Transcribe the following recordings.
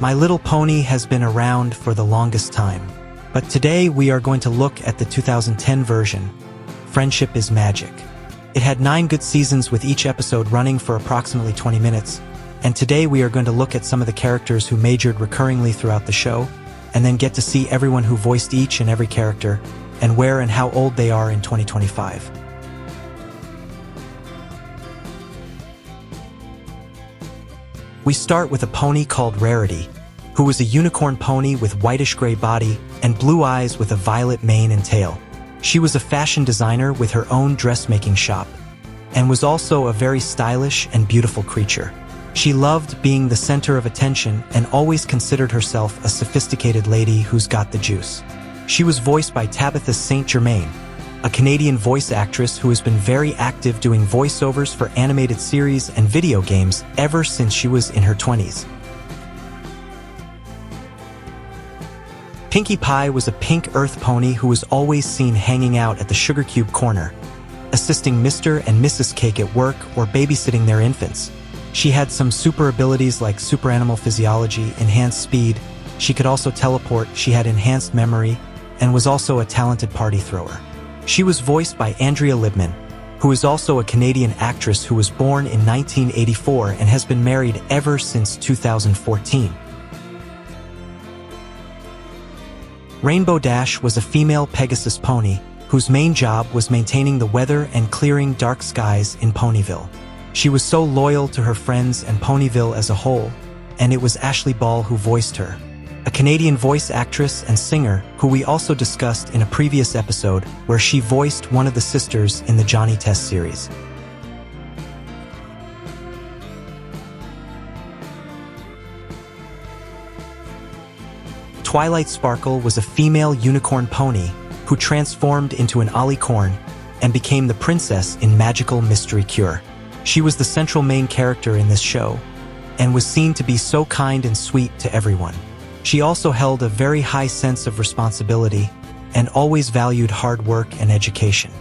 My Little Pony has been around for the longest time, but today we are going to look at the 2010 version, Friendship is Magic. It had 9 good seasons with each episode running for approximately 20 minutes, and today we are going to look at some of the characters who majored recurringly throughout the show, and then get to see everyone who voiced each and every character, and where and how old they are in 2025. We start with a pony called Rarity, who was a unicorn pony with whitish-gray body and blue eyes with a violet mane and tail. She was a fashion designer with her own dressmaking shop, and was also a very stylish and beautiful creature. She loved being the center of attention and always considered herself a sophisticated lady who's got the juice. She was voiced by Tabitha St. Germain, a Canadian voice actress who has been very active doing voiceovers for animated series and video games ever since she was in her 20s. Pinkie Pie was a pink earth pony who was always seen hanging out at the Sugar Cube corner, assisting Mr. and Mrs. Cake at work or babysitting their infants. She had some super abilities like super animal physiology, enhanced speed. She could also teleport, she had enhanced memory, and was also a talented party thrower. She was voiced by Andrea Libman, who is also a Canadian actress who was born in 1984 and has been married ever since 2014. Rainbow Dash was a female Pegasus pony whose main job was maintaining the weather and clearing dark skies in Ponyville. She was so loyal to her friends and Ponyville as a whole, and it was Ashley Ball who voiced her, a Canadian voice actress and singer who we also discussed in a previous episode where she voiced one of the sisters in the Johnny Test series. Twilight Sparkle was a female unicorn pony who transformed into an alicorn and became the princess in Magical Mystery Cure. She was the central main character in this show and was seen to be so kind and sweet to everyone. She also held a very high sense of responsibility and always valued hard work and education.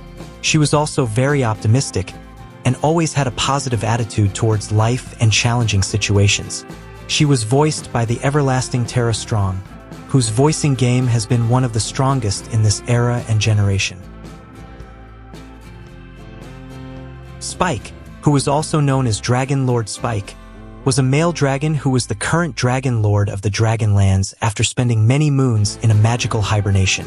She was also very optimistic and always had a positive attitude towards life and challenging situations. She was voiced by the everlasting Tara Strong, whose voicing game has been one of the strongest in this era and generation. Spike, who was also known as Dragon Lord Spike, was a male dragon who was the current Dragon Lord of the Dragonlands after spending many moons in a magical hibernation.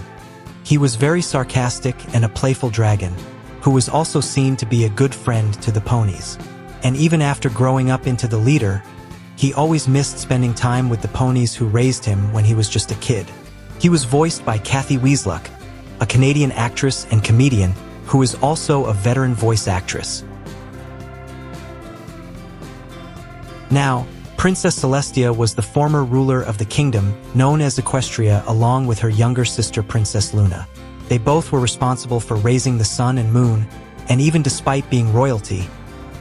He was very sarcastic and a playful dragon, who was also seen to be a good friend to the ponies. And even after growing up into the leader, he always missed spending time with the ponies who raised him when he was just a kid. He was voiced by Kathy Weasley, a Canadian actress and comedian who is also a veteran voice actress. Now, Princess Celestia was the former ruler of the kingdom, known as Equestria, along with her younger sister Princess Luna. They both were responsible for raising the sun and moon, and even despite being royalty,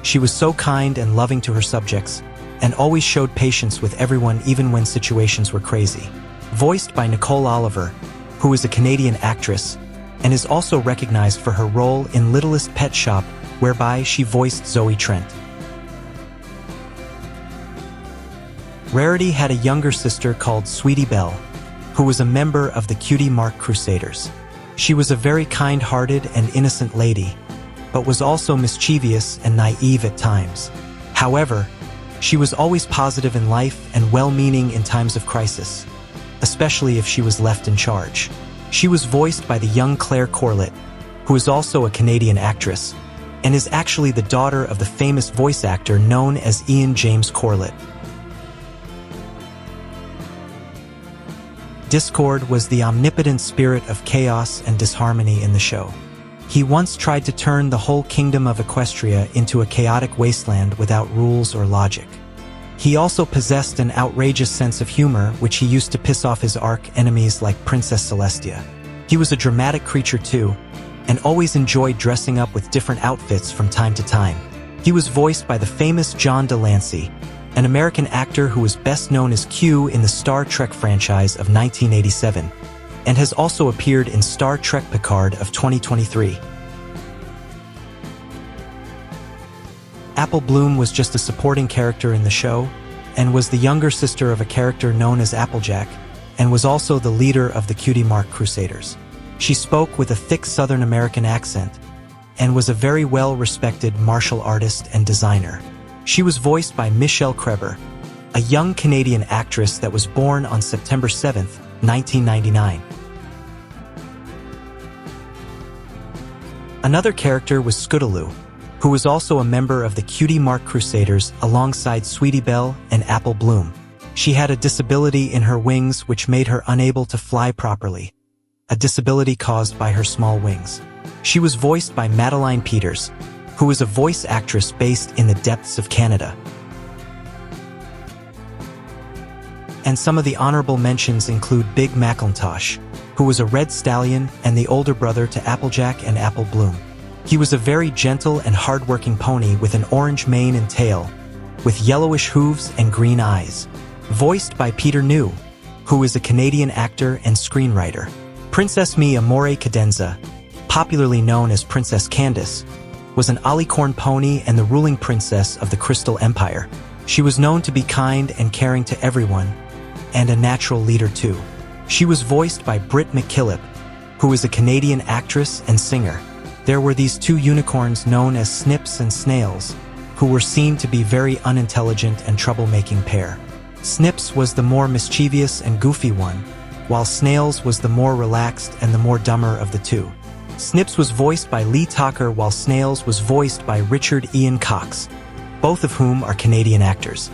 she was so kind and loving to her subjects, and always showed patience with everyone even when situations were crazy. Voiced by Nicole Oliver, who is a Canadian actress, and is also recognized for her role in Littlest Pet Shop, whereby she voiced Zoe Trent. Rarity had a younger sister called Sweetie Belle, who was a member of the Cutie Mark Crusaders. She was a very kind-hearted and innocent lady, but was also mischievous and naive at times. However, she was always positive in life and well-meaning in times of crisis, especially if she was left in charge. She was voiced by the young Claire Corlett, who is also a Canadian actress, and is actually the daughter of the famous voice actor known as Ian James Corlett. Discord was the omnipotent spirit of chaos and disharmony in the show. He once tried to turn the whole kingdom of Equestria into a chaotic wasteland without rules or logic. He also possessed an outrageous sense of humor, which he used to piss off his arch-enemies like Princess Celestia. He was a dramatic creature too, and always enjoyed dressing up with different outfits from time to time. He was voiced by the famous John Delancey, an American actor who was best known as Q in the Star Trek franchise of 1987, and has also appeared in Star Trek Picard of 2023. Apple Bloom was just a supporting character in the show, and was the younger sister of a character known as Applejack, and was also the leader of the Cutie Mark Crusaders. She spoke with a thick Southern American accent, and was a very well-respected martial artist and designer. She was voiced by Michelle Creber, a young Canadian actress that was born on September 7, 1999. Another character was Scootaloo, who was also a member of the Cutie Mark Crusaders alongside Sweetie Belle and Apple Bloom. She had a disability in her wings which made her unable to fly properly, a disability caused by her small wings. She was voiced by Madeline Peters, who is a voice actress based in the depths of Canada. And some of the honorable mentions include Big McIntosh, who was a red stallion and the older brother to Applejack and Apple Bloom. He was a very gentle and hard-working pony with an orange mane and tail, with yellowish hooves and green eyes. Voiced by Peter New, who is a Canadian actor and screenwriter. Princess Mi Amore Cadenza, popularly known as Princess Candace, was an alicorn pony and the ruling princess of the Crystal Empire. She was known to be kind and caring to everyone, and a natural leader too. She was voiced by Britt McKillip, who is a Canadian actress and singer. There were these two unicorns known as Snips and Snails, who were seen to be very unintelligent and troublemaking pair. Snips was the more mischievous and goofy one, while Snails was the more relaxed and the more dumber of the two. Snips was voiced by Lee Tucker while Snails was voiced by Richard Ian Cox, both of whom are Canadian actors.